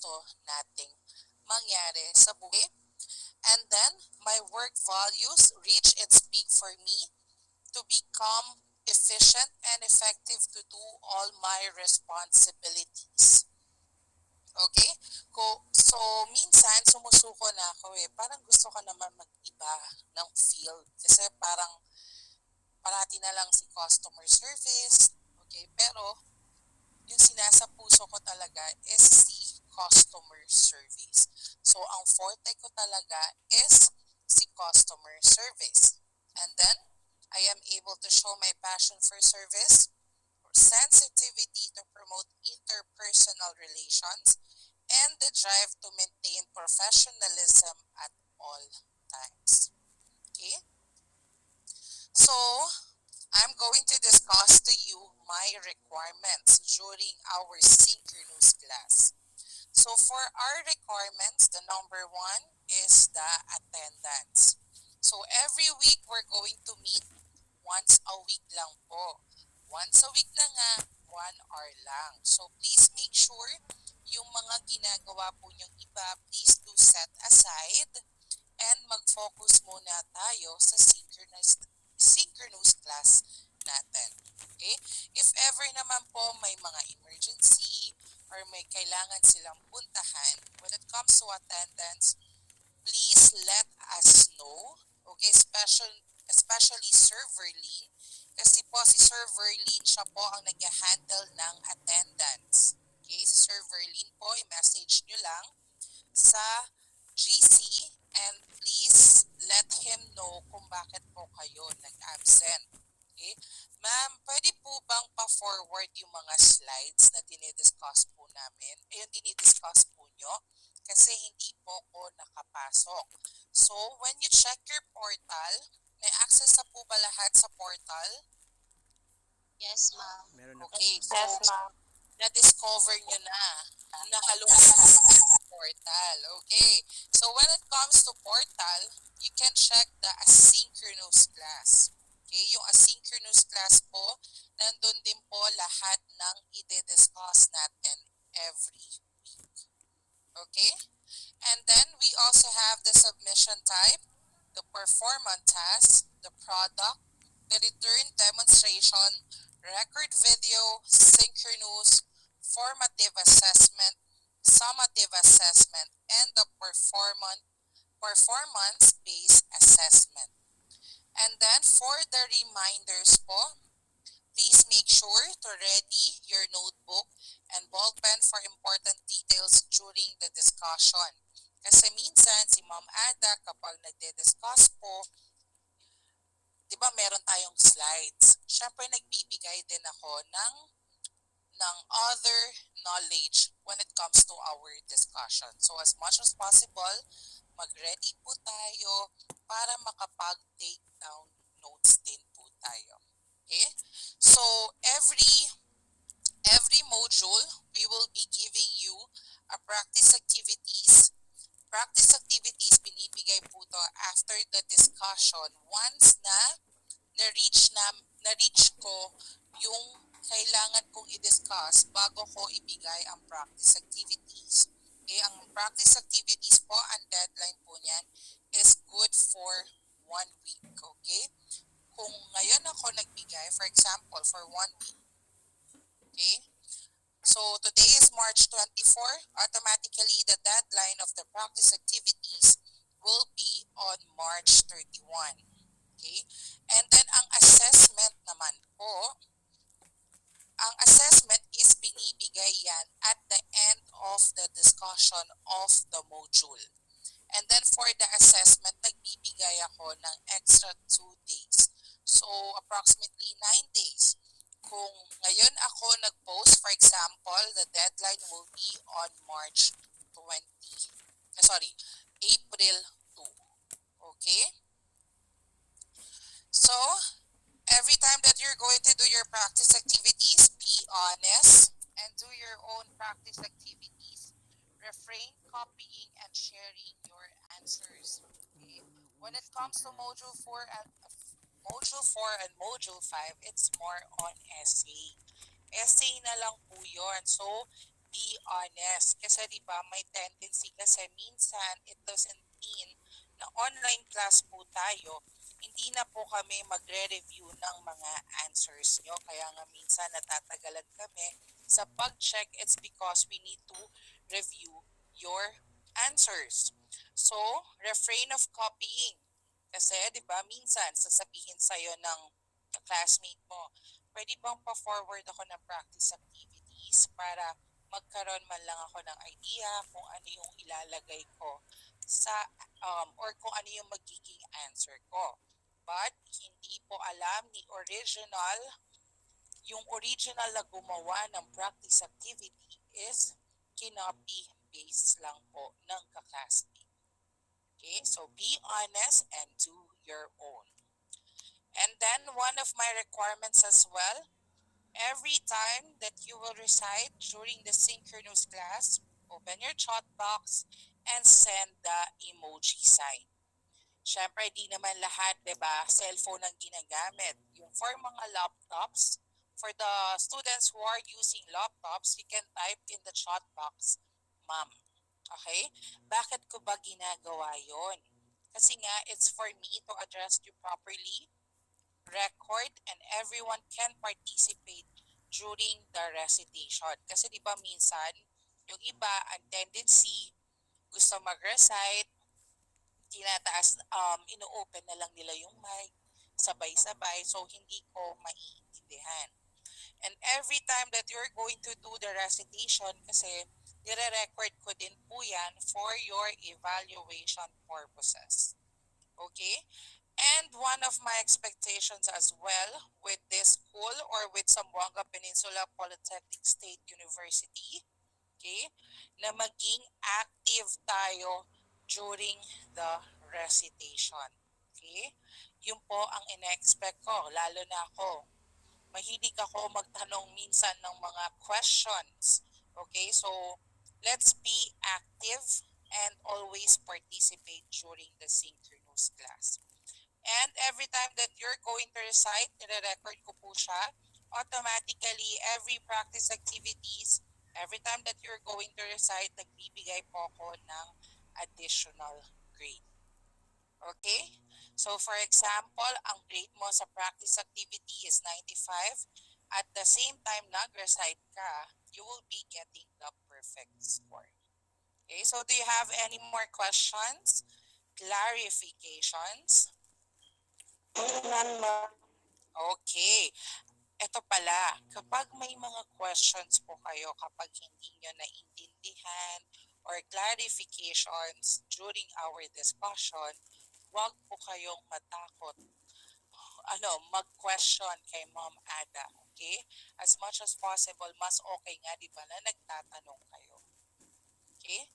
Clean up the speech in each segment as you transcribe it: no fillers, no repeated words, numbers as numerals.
gusto nating mangyari sa buhay. And then, my work values reach its peak for me to become efficient and effective to do all my responsibilities. Okay? So, minsan, sumusuko na ako eh. Parang gusto ko naman mag-iba ng field. Kasi parang parati na lang si customer service. Okay? Pero, yung sinasa puso ko talaga is si customer service. So, ang forte ko talaga is si customer service. And then, I am able to show my passion for service, sensitivity to promote interpersonal relations, and the drive to maintain professionalism at all times. Okay? So, I'm going to discuss to you my requirements during our synchronous class. So, for our requirements, the number one is the attendance. So, every week we're going to meet once a week lang po. Once a week lang nga, 1 hour lang. So, please make sure yung mga ginagawa po niyong iba, please do set aside and mag-focus muna tayo sa synchronous class natin. Okay? If ever naman po may mga emergency or may kailangan silang puntahan, when it comes to attendance, please let us know. Okay? Especially Sir Verlene. Kasi po si Sir Verlene, siya po ang nag-handle ng attendance. Okay? Si Sir Verlene po, i-message nyo lang sa GC and please let him know kung bakit po kayo nag-absent. Okay? Ma'am, pwede po bang pa-forward yung mga slides na dinidiscuss po namin? Yung dinidiscuss po nyo? Kasi hindi po ko nakapasok. So, when you check your portal, may access na po ba lahat sa portal? Yes, ma'am. Meron na po. Okay, so Yes, ma'am. na-discover nyo na nakalungkot sa portal. Okay. So when it comes to portal, you can check the asynchronous class. Okay, yung asynchronous class po, nandun din po lahat ng i-discuss natin every week. Okay? And then we also have the submission type, the performance task, the product, the return demonstration, record video, synchronous, formative assessment, summative assessment, and the performance-based assessment. And then for the reminders po, please make sure to ready your notebook and ballpen for important details during the discussion. Kasi minsan si Ma'am Ada kapag nagde-discuss po, di ba meron tayong slides. Siyempre nagbibigay din ako ng other knowledge when it comes to our discussion. So as much as possible, mag-ready po tayo para makapag-take down notes din po tayo. Okay? So every module, we will be giving you a practice activities. Practice activities binibigay po to after the discussion once na-reach ko yung kailangan kong i-discuss bago ko ibigay ang practice activities. Okay, ang practice activities po, ang deadline po niyan is good for 1 week. Okay? Kung ngayon ako nagbigay, for example, for 1 week, okay? So today is March 24. Automatically, the deadline of the practice activities will be on March 31. Okay? And then ang assessment naman po, ang assessment is binibigay yan at the end of the discussion of the module. And then for the assessment, nagbibigay ako ng extra 2 days. So approximately 9 days. Kung ngayon ako nag-post, for example, the deadline will be on March 20. April 2. Okay? So, every time that you're going to do your practice activities, be honest and do your own practice activities. Refrain copying and sharing your answers. Okay? When it comes to Module 4 and Module 5, it's more on essay. Essay na lang po yun. So, be honest. Kasi di ba may tendency kasi minsan it doesn't mean na online class po tayo, hindi na po kami magre-review ng mga answers nyo. Kaya nga minsan natatagalan kami sa pag-check. It's because we need to review your answers. So, refrain of copying. Kasi, di ba, minsan sasabihin sa'yo ng classmate mo, pwede bang pa-forward ako ng practice activities para magkaroon man lang ako ng idea kung ano yung ilalagay ko sa or kung ano yung magiging answer ko. But hindi po alam ni original na gumawa ng practice activity is kinopy paste lang po ng kaklasmate. Okay, so be honest and do your own. And then one of my requirements as well, every time that you will recite during the synchronous class, open your chat box and send the emoji sign. Siyempre, di naman lahat, di ba, cellphone ang ginagamit. Yung for mga laptops, for the students who are using laptops, you can type in the chat box, Ma'am. Okay? Bakit ko ba ginagawa yon? Kasi nga, it's for me to address you properly, record, and everyone can participate during the recitation. Kasi di ba minsan, yung iba, ang tendency, gusto mag-recite, tinataas, ino-open na lang nila yung mic, sabay-sabay, so hindi ko maiintindihan. And every time that you're going to do the recitation, kasi nire-record ko din po yan for your evaluation purposes. Okay? And one of my expectations as well with this school or with Zamboanga Peninsula Polytechnic State University, okay, na maging active tayo during the recitation. Okay? Yun po ang ina-expect ko, lalo na ako. Mahilig ako magtanong minsan ng mga questions. Okay? So, let's be active and always participate during the synchronous class. And every time that you're going to recite, nire-record ko po siya. Automatically, every practice activities, every time that you're going to recite, nagbibigay po ako ng additional grade. Okay? So for example, ang grade mo sa practice activity is 95. At the same time nag-recite ka, you will be getting the perfect score. Okay? So do you have any more questions? Clarifications? None, ma'am. Okay. Ito pala, kapag may mga questions po kayo, kapag hindi nyo naintindihan or clarifications during our discussion, huwag po kayong matakot mag-question kay Ma'am Ada. Okay? As much as possible, mas okay nga, di ba, na nagtatanong kayo. Okay?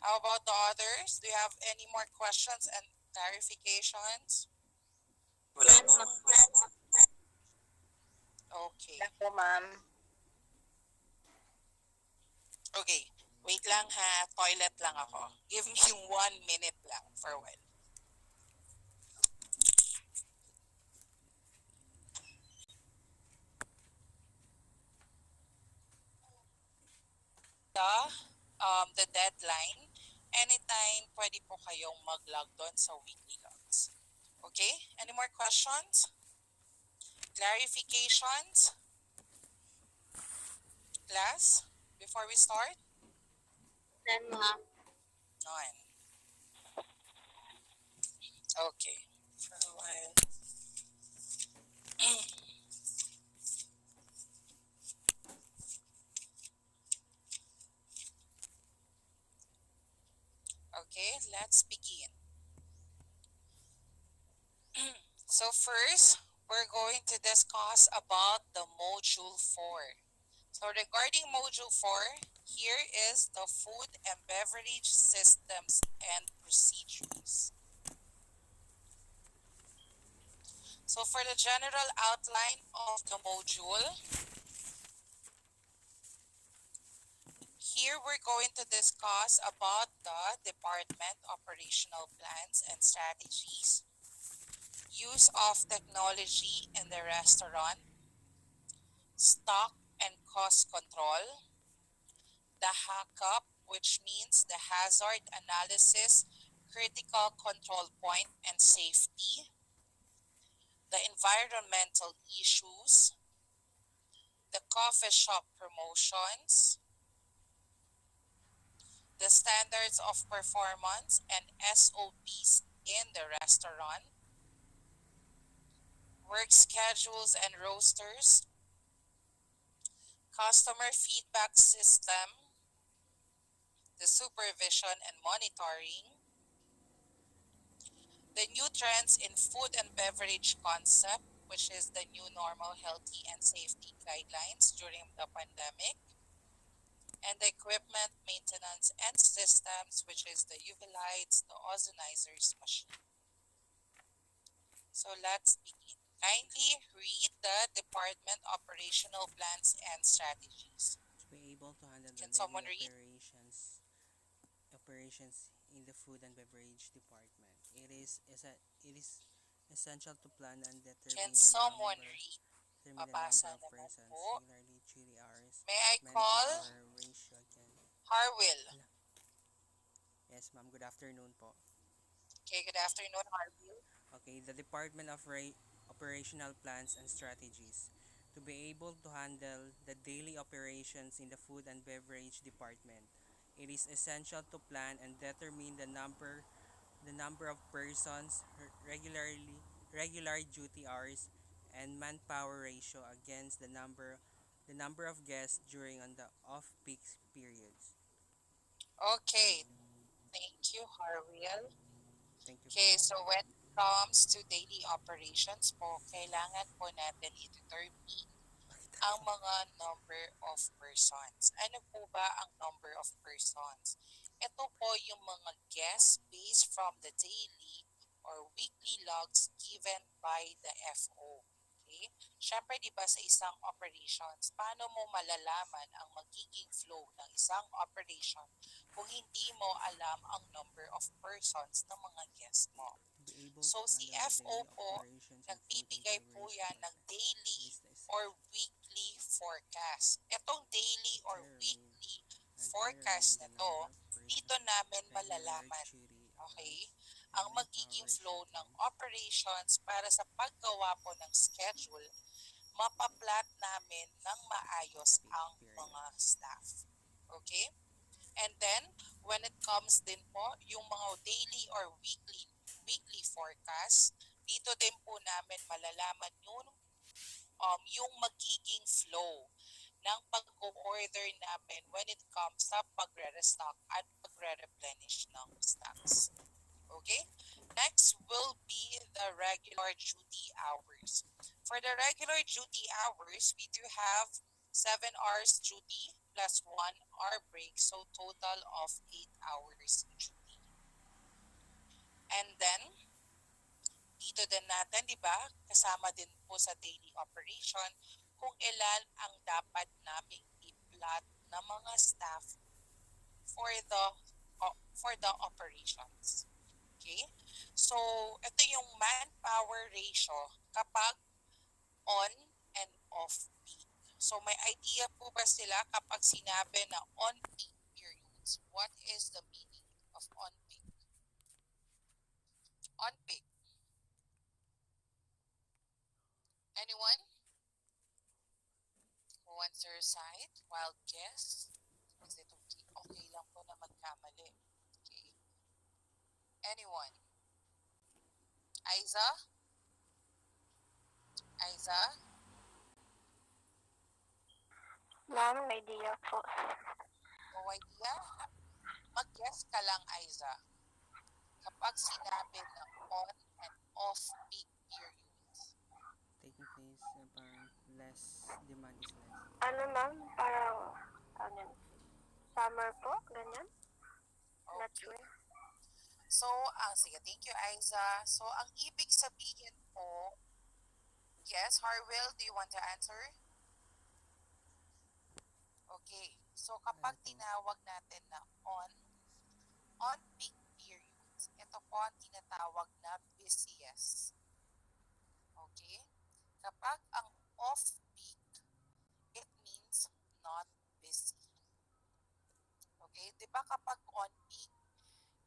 How about the others? Do you have any more questions and clarifications? Wala po, ma'am. Okay. Wala po, ma'am. Okay. Wait lang ha. Toilet lang ako. Give me 1 minute lang for a while. The deadline, anytime pwede po kayong mag-log doon sa weekly logs. Okay? Any more questions? Clarifications? Class? Before we start? None, ma'am. None. Okay. For a while. Okay, let's begin. So first, we're going to discuss about the Module 4. So regarding Module 4, here is the food and beverage systems and procedures. So for the general outline of the module, here we're going to discuss about the department operational plans and strategies, use of technology in the restaurant, stock and cost control, the HACCP, which means the hazard analysis, critical control point, and safety, the environmental issues, the coffee shop promotions, the standards of performance and SOPs in the restaurant, work schedules and rosters, customer feedback system, the supervision and monitoring, the new trends in food and beverage concept, which is the new normal healthy and safety guidelines during the pandemic, and the equipment maintenance and systems, which is the UV lights, the ozonizers machine. So let's begin. Kindly read the department operational plans and strategies. To be able to handle the Can daily someone read? operations in the food and beverage department. It is essential to plan and Can someone read? determine the Pabasa number of naman persons, po. regularly duty hours, May I call manpower ratio again. Harwil? Hala. Yes, ma'am. Good afternoon po. Okay, good afternoon, Harville. Okay, the Department of Operational Plans and Strategies. To be able to handle the daily operations in the food and beverage department, it is essential to plan and determine the number of persons, regular duty hours, and manpower ratio against the number of guests during on the off-peak periods. Okay, thank you, Harville. Thank you po. Okay, so when it comes to daily operations po, kailangan po natin i-determine ang mga number of persons. Ano po ba ang number of persons? Ito po yung mga guests based from the daily or weekly logs given by the FO. Okay? Siyempre, di ba sa isang operations, paano mo malalaman ang magiging flow ng isang operation kung hindi mo alam ang number of persons ng mga guests mo? To be able to So si handle the FO daily po, operations in food and nagbibigay po beverage yan ng department, it daily is the or weekly forecast. Itong daily or determine weekly determine forecast the na to, number of dito persons, namin regular malalaman, duty okay, hours, and ang manpower magiging ratio flow ng again. operations para sa paggawa po ng schedule, mapaplat namin ng maayos Off-peak ang mga periods. staff. Okay? And then, when it comes din po, yung mga daily or weekly forecast, dito din po namin malalaman yung magiging flow ng pag-order namin when it comes sa pagre-restock at pagre-replenish ng stocks. Okay? Next will be the regular duty hours. For the regular duty hours, we do have 7 hours duty plus 1 hour break, so total of 8 hours duty. And then, dito din natin, di ba, kasama din po sa daily operation kung ilan ang dapat naming i-plot ng mga staff for the operations. Okay? So, ito yung manpower ratio kapag on and off peak. So, may idea po ba sila kapag sinabi na on peak periods? What is the meaning of on peak? On peak. Anyone who wants to recite while guess? Is it okay? Okay lang po na magkamali. Okay. Anyone? Aiza? Aiza? Ma'am, idea po. No idea? Mag-guess ka lang, Aiza. Kapag sinabi na on and off peak periods. Taking place upon less demand is less. Ano ma'am, parang, ano yun, summer po, ganyan? Not Okay. sure. So, sige, thank you, Aiza. So, ang ibig sabihin po, yes, Harwell, do you want to answer? Okay. So, Ano kapag po? tinawag natin na on peak periods, ito po ang tinatawag na busiest. Okay? Kapag ang off peak, it means not busy. Okay? 'Di ba kapag on peak,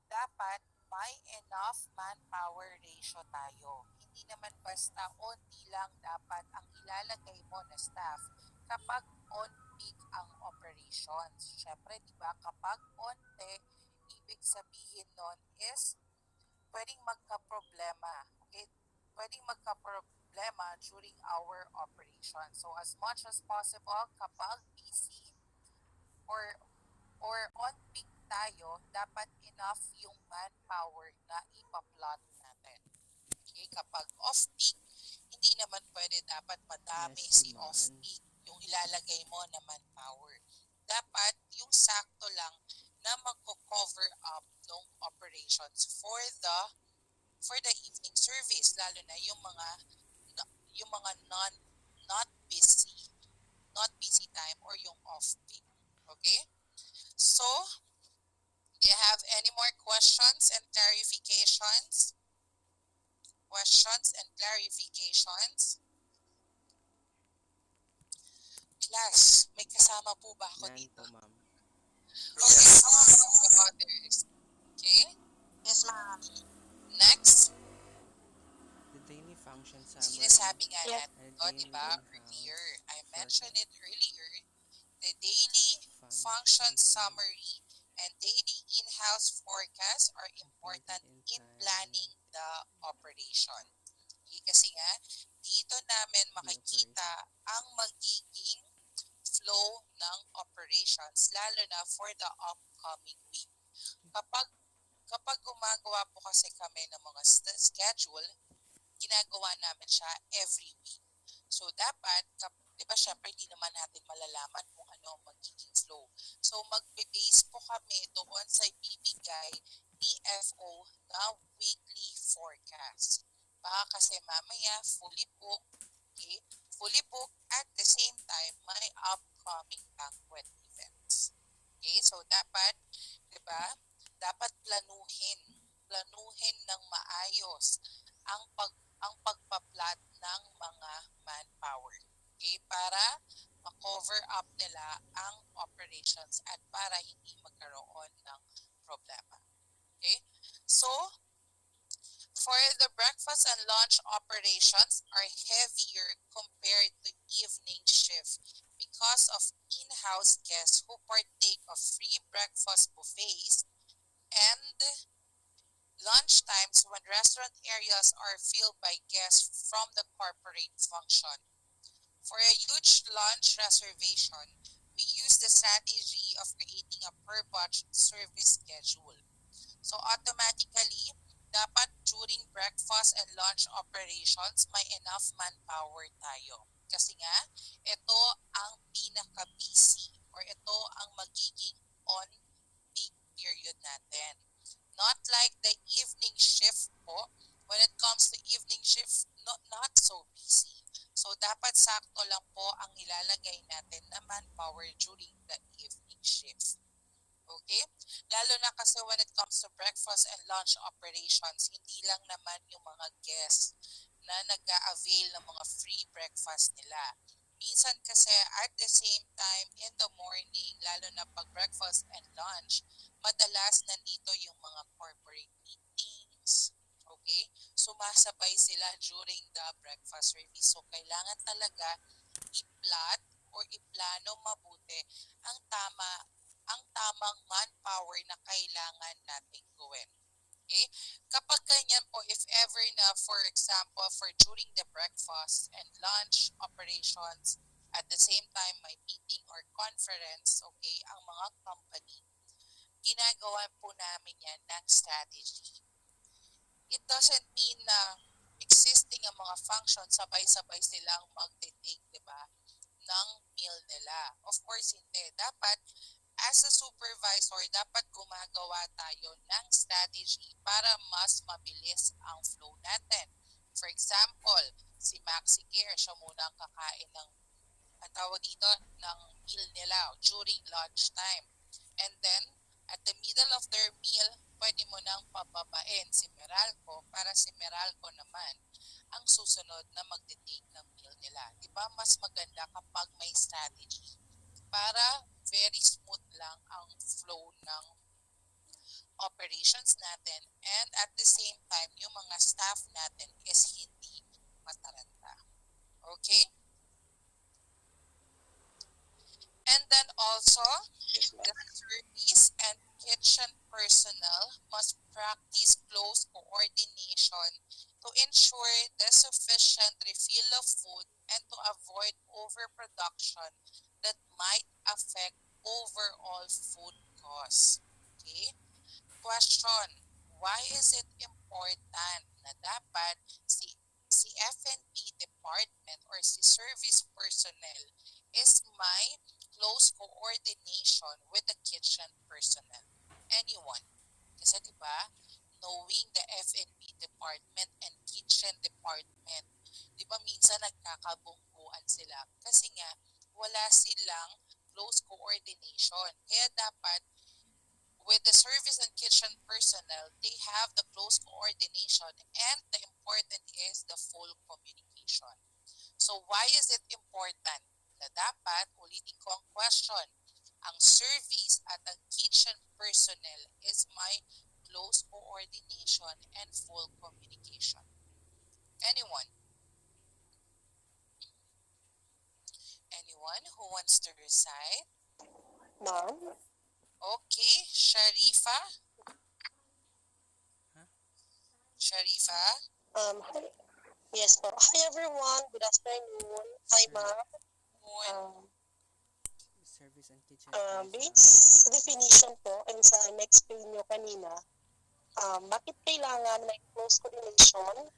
dapat may enough manpower ratio tayo. Hindi naman basta onti lang dapat ang ilalagay mo na staff kapag on peak ang operations. Syempre, di ba, kapag onte, ibig sabihin nun is pwedeng magka-problema. Okay? Pwedeng magka-problema during our operation. So as much as possible, kapag busy or on peak tayo, dapat enough yung manpower na ipa-plot natin. Okay? Kapag off peak, hindi naman pwede dapat madami Yes, si off Iman. peak yung ilalagay mo na manpower. Dapat yung sakto lang na magko-cover up ng operations for the evening service, lalo na yung mga not busy time or yung off peak. Okay? So, do you have any more questions and clarifications? Questions and clarifications? Class, may kasama po ba ako Nan dito? po, ma'am. Okay, how about the others? Okay, Yes, ma'am. next, The daily function summary sinasabi nga Yes. natin and to, di daily ba, in-house earlier, I mentioned it forecast. earlier, the daily function Function summary and daily in-house forecast are important important in in planning planning the operation. Okay, kasi nga, dito namin the operation. makikita ang magiging flow ng operations, lalo na for the upcoming week. Kapag kapag gumagawa po kasi kami ng mga schedule, ginagawa namin siya every week. So, dapat, di ba, syempre, hindi naman natin malalaman kung ano ang magiging flow. So, magbe-base po kami doon sa ibibigay ni FO na weekly forecast. Baka kasi mamaya, fully booked, okay? Fully booked at the same time, may upcoming banquet events. Okay? So, dapat, di ba, dapat planuhin ng maayos ang pagpa-plot ng mga manpower. Okay? Para ma-cover up nila ang operations at para hindi magkaroon ng problema. Okay? So, for the breakfast and lunch operations are heavier compared to evening shift because of in-house guests who partake of free breakfast buffets and lunch times when restaurant areas are filled by guests from the corporate function. For a huge lunch reservation, we use the strategy of creating a per batch service schedule. So automatically, dapat during breakfast and lunch operations, may enough manpower tayo. Kasi nga, ito ang pinaka-busy or ito ang magiging on peak period natin. Not like the evening shift po. When it comes to evening shift, not so busy. So, dapat sakto lang po ang ilalagay natin na manpower during the evening shift. Okay? Lalo na kasi when it comes to breakfast and lunch operations, hindi lang naman yung mga guests na nag-a-avail ng mga free breakfast nila. Minsan kasi at the same time in the morning, lalo na pag breakfast and lunch, madalas nandito yung mga corporate meetings. Okay? Sumasabay sila during the breakfast service. So, kailangan talaga i-plot or iplano mabuti ang tamang manpower na kailangan nating gawin. Okay? Kapag ganyan po, if ever na, for example, for during the breakfast and lunch operations, at the same time may meeting or conference, okay, ang mga company, ginagawa po namin yan ng strategy. It doesn't mean na existing ang mga functions, sabay-sabay silang magte-take, di ba, ng meal nila. Of course, hindi. Dapat, as a supervisor, dapat gumagawa tayo ng strategy para mas mabilis ang flow natin. For example, si Maxi Care, siya muna ang kakain ng ang tawag dito ng meal nila during lunchtime. And then, at the middle of their meal, pwede mo nang pababain si Meralco para si Meralco naman ang susunod na magte-take ng meal nila. Di ba mas maganda kapag may strategy para very smooth lang ang flow operations natin and at the same time, yung mga staff natin is hindi mataranta. Okay? And then also, the service and kitchen personnel must practice close coordination to ensure the sufficient refill of food and to avoid overproduction that might affect overall food costs. Okay? Question, why is it important na dapat si F&B department or si service personnel is may close coordination with the kitchen personnel? Anyone? Kasi 'di ba, knowing the F&B department and kitchen department, 'di ba minsan nagkakabungguan sila kasi nga wala silang close coordination. Kaya dapat with the service and kitchen personnel, they have the close coordination and the important is the full communication. So why is it important? Na dapat, ulitin ko ang question, ang service at ang kitchen personnel is my close coordination and full communication. Anyone? Anyone who wants to recite? Ma'am? Okay, Sharifa? Huh? Sharifa? Hi. Yes po. Hi everyone. Good afternoon. Hi Ser- ma'am. Moon? Service and kitchen personnel. Based sa definition po and sa na-explain nyo kanina, bakit kailangan may close coordination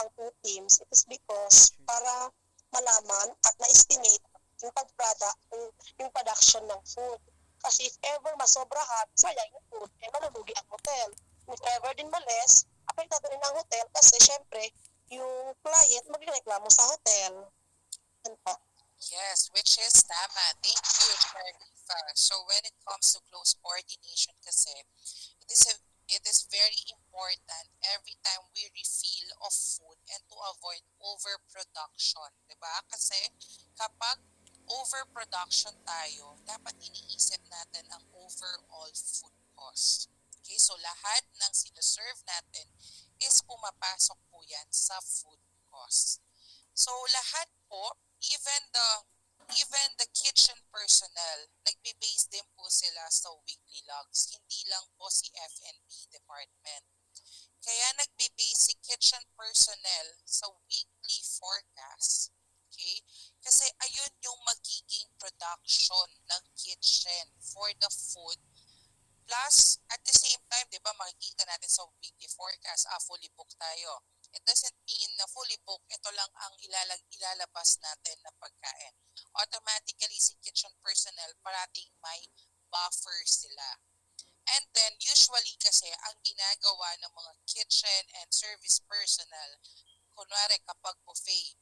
ang two teams? It is because para malaman at na-estimate yung yung production ng food. Kasi if ever masobrahan, sayang yung food, malulugi ang hotel. If ever din males, apektado rin ang hotel kasi syempre, yung client magreklamo sa hotel. Yan po. Yes, which is tama. Thank you, Sharifa. So when it comes to close coordination kasi, it is a, it is very important every time we refill of food and to avoid overproduction, 'di ba? Kasi kapag overproduction tayo, dapat iniisip natin ang overall food cost. Okay, so lahat ng sinaserve natin is pumapasok po yan sa food cost. So lahat po, even the kitchen personnel, nagbe-base din po sila sa weekly logs, hindi lang po si F&B department. Kaya nagbe-base si kitchen personnel sa weekly forecast. Okay? Kasi ayun yung magiging production ng kitchen for the food. Plus, at the same time, di ba, makikita natin sa weekly forecast, fully booked tayo. It doesn't mean na fully booked, ito lang ang ilalabas natin na pagkain. Automatically, si kitchen personnel, parating may buffer sila. And then, usually kasi, ang ginagawa ng mga kitchen and service personnel, kunwari kapag buffet,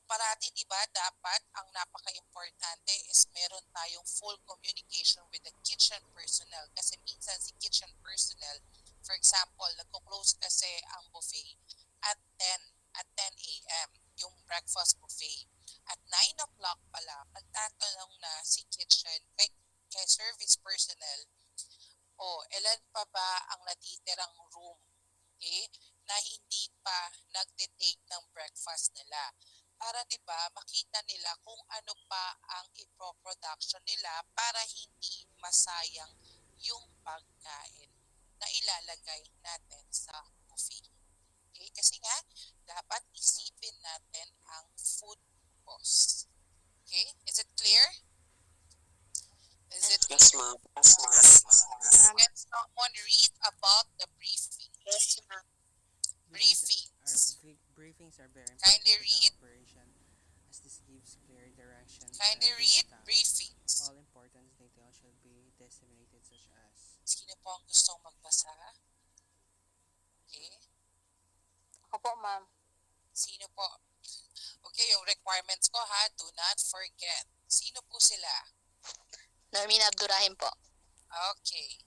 parati 'di ba dapat ang napaka-importante is meron tayong full communication with the kitchen personnel kasi minsan si kitchen personnel, for example, nagko-close kasi ang buffet at 10 at 10 a.m. yung breakfast buffet. At 9 o'clock pala, magtatanong na si kitchen kay service personnel, oh, ilan pa ba ang natitirang room, okay, na hindi pa nagte-take ng breakfast nila. Para 'di ba makita nila kung ano pa ang ipro-production nila para hindi masayang yung pagkain na ilalagay natin sa buffet. Okay? Kasi nga, dapat isipin natin ang food cost. Okay? Is it clear? Is it clear? Yes, ma'am. Yes, ma'am. Can someone read about the briefing? Yes, ma'am. Briefings. Briefings are very important Kindly to the read. operation as this gives clear direction to Kindly every read staff. briefings. All important details should be disseminated such as Sino po ang gustong magbasa? Okay. Ako po, ma'am. Sino po? Okay, yung requirements ko ha, do not forget. Sino po sila? Narmina Abdurrahim po. Okay.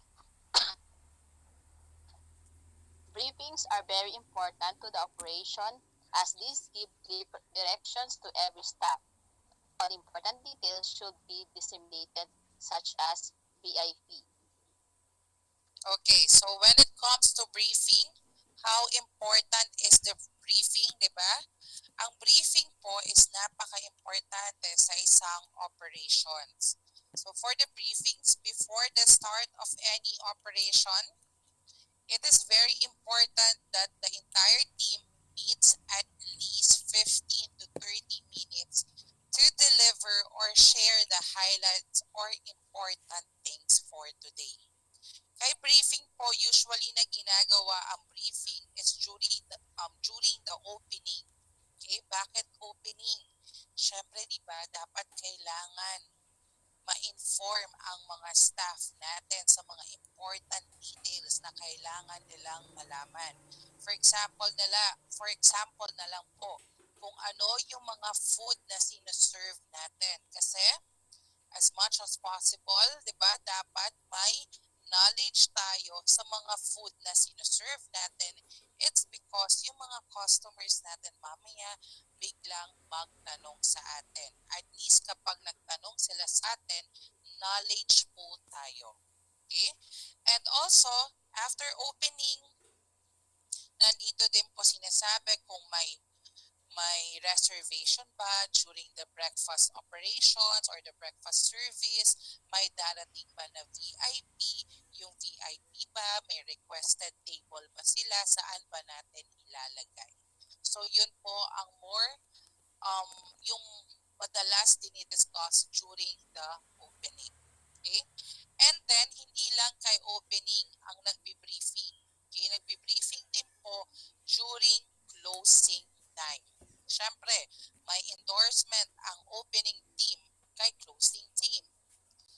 Briefings are very important to the operation as these give clear directions to every staff. All important details should be disseminated such as BIP. Okay, so when it comes to briefing, how important is the briefing, di ba? Ang briefing po is napaka-importante sa isang operations. So for the briefings, before the start of any operation, it is very important that the entire team meets at least 15 to 30 minutes to deliver or share the highlights or important things for today. Kay briefing po, usually na ginagawa ang briefing is during the opening. Okay, bakit opening? Siyempre, di ba, dapat kailangan ma-inform ang mga staff natin sa mga important details na kailangan nilang malaman. For example na lang po, kung ano yung mga food na sinaserve natin. Kasi as much as possible, di ba, dapat may knowledge tayo sa mga food na sinaserve natin. It's because yung mga customers natin mamaya biglang magtanong sa atin. At least kapag nagtanong sila sa atin, knowledge po tayo. Okay? And also, after opening, nandito din po sinasabi kung may reservation ba during the breakfast operations or the breakfast service? May darating ba na VIP? Yung VIP ba? May requested table ba sila? Saan ba natin ilalagay? So yun po ang more um, yung madalas dinidiscuss during the opening. Okay? And then, hindi lang kay opening ang nagbi-briefing. Okay? Nagbi-briefing din po during closing time. Siyempre, may endorsement ang opening team kay closing team.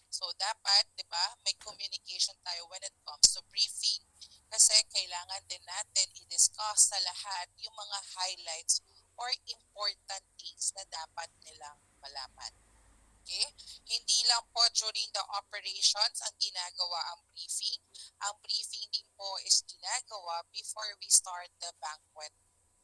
So, dapat, di ba, may communication tayo when it comes to briefing. Kasi kailangan din natin i-discuss sa lahat yung mga highlights or important things na dapat nilang malaman. Okay? Hindi lang po during the operations ang ginagawa ang briefing. Ang briefing din po is ginagawa before we start the banquet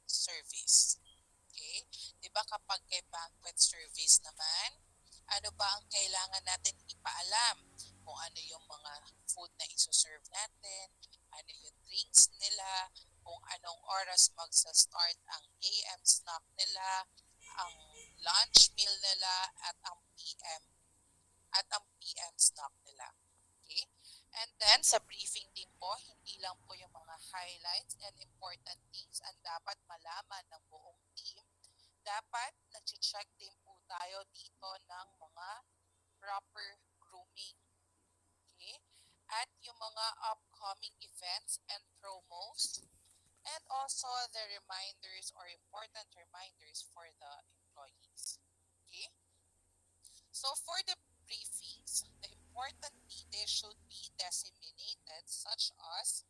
service. Okay? 'Di ba kapag kay banquet service naman, ano ba ang kailangan natin ipaalam? Kung ano yung mga food na iso-serve natin, ano yung drinks nila, kung anong oras magsa-start ang AM snack nila, ang lunch meal nila, at ang PM snack nila. Okay? And then, sa briefing din po, hindi lang po yung mga highlights and important things ang dapat malaman ng buong team. Dapat nag-check din po tayo dito ng mga proper grooming. Okay? At yung mga upcoming events and promos, and also the reminders or important reminders for the employees. Okay? So for the briefings, the important details should be disseminated such as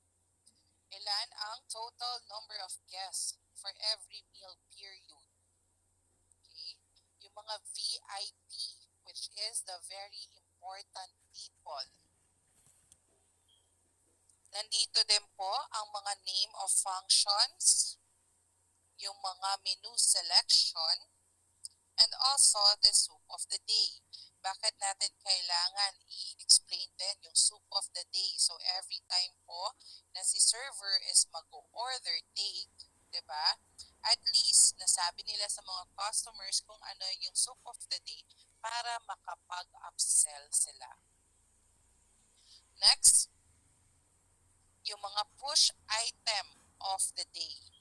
ilan ang total number of guests for every meal period. Okay? Yung mga VIP, which is the very important people. Nandito din po ang mga name of functions, yung mga menu selection, and also the soup of the day. Bakit natin kailangan i-explain din yung soup of the day? So every time po na si server is mag-order take, 'di ba? At least nasabi nila sa mga customers kung ano yung soup of the day para makapag-upsell sila. Next, yung mga push item of the day.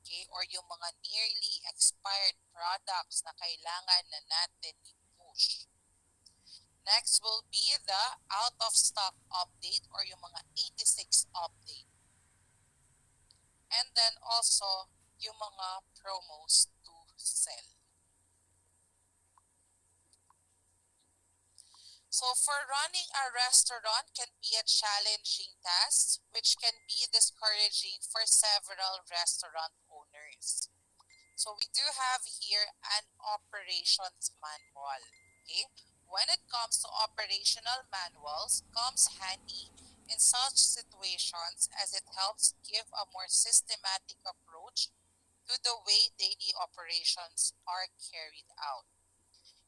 Okay? Or yung mga nearly expired products na kailangan na natin i-push. Next will be the out of stock update or yung mga 86 update. And then also yung mga promos to sell. So for running a restaurant can be a challenging task which can be discouraging for several restaurant owners. So we do have here an operations manual. Okay? When it comes to operational manuals, comes handy in such situations as it helps give a more systematic approach to the way daily operations are carried out.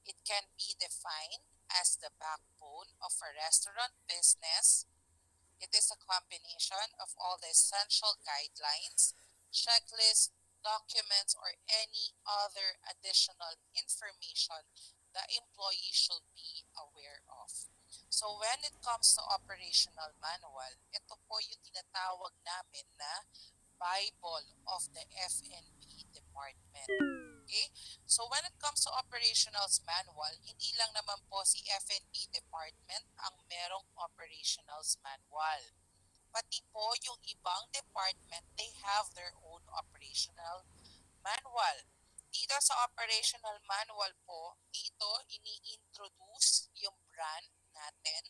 It can be defined as the backbone of a restaurant business It is a combination of all the essential guidelines, checklists, documents, or any other additional information the employee should be aware of. So when it comes to operational manual, ito po yung tinatawag namin na Bible of the F&B department. Okay? So when it comes to operationals manual, hindi lang naman po si F&B department ang merong operationals manual. Pati po yung ibang department, they have their own operational manual. Dito sa operational manual po, dito ini-introduce yung brand natin.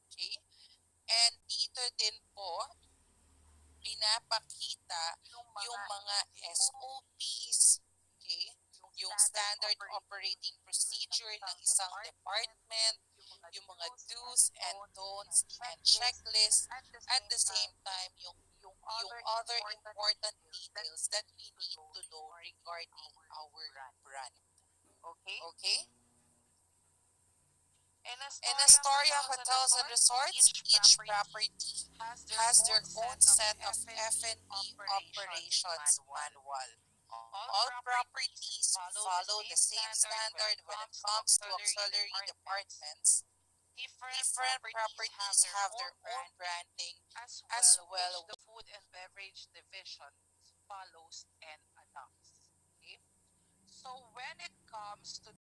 Okay? And dito din po, pinapakita yung mga SOPs, okay? Yung standard operating procedure ng isang department, yung mga do's and don'ts and checklist, at the same time yung other important details that we need to know regarding our brand. Okay? In Astoria Hotels and Resorts, each property has their own set of F&B operations manual. All properties follow the same standard when it comes to auxiliary departments. Different properties have their own branding as well, which the food and beverage division follows and adopts. Okay? So when it comes to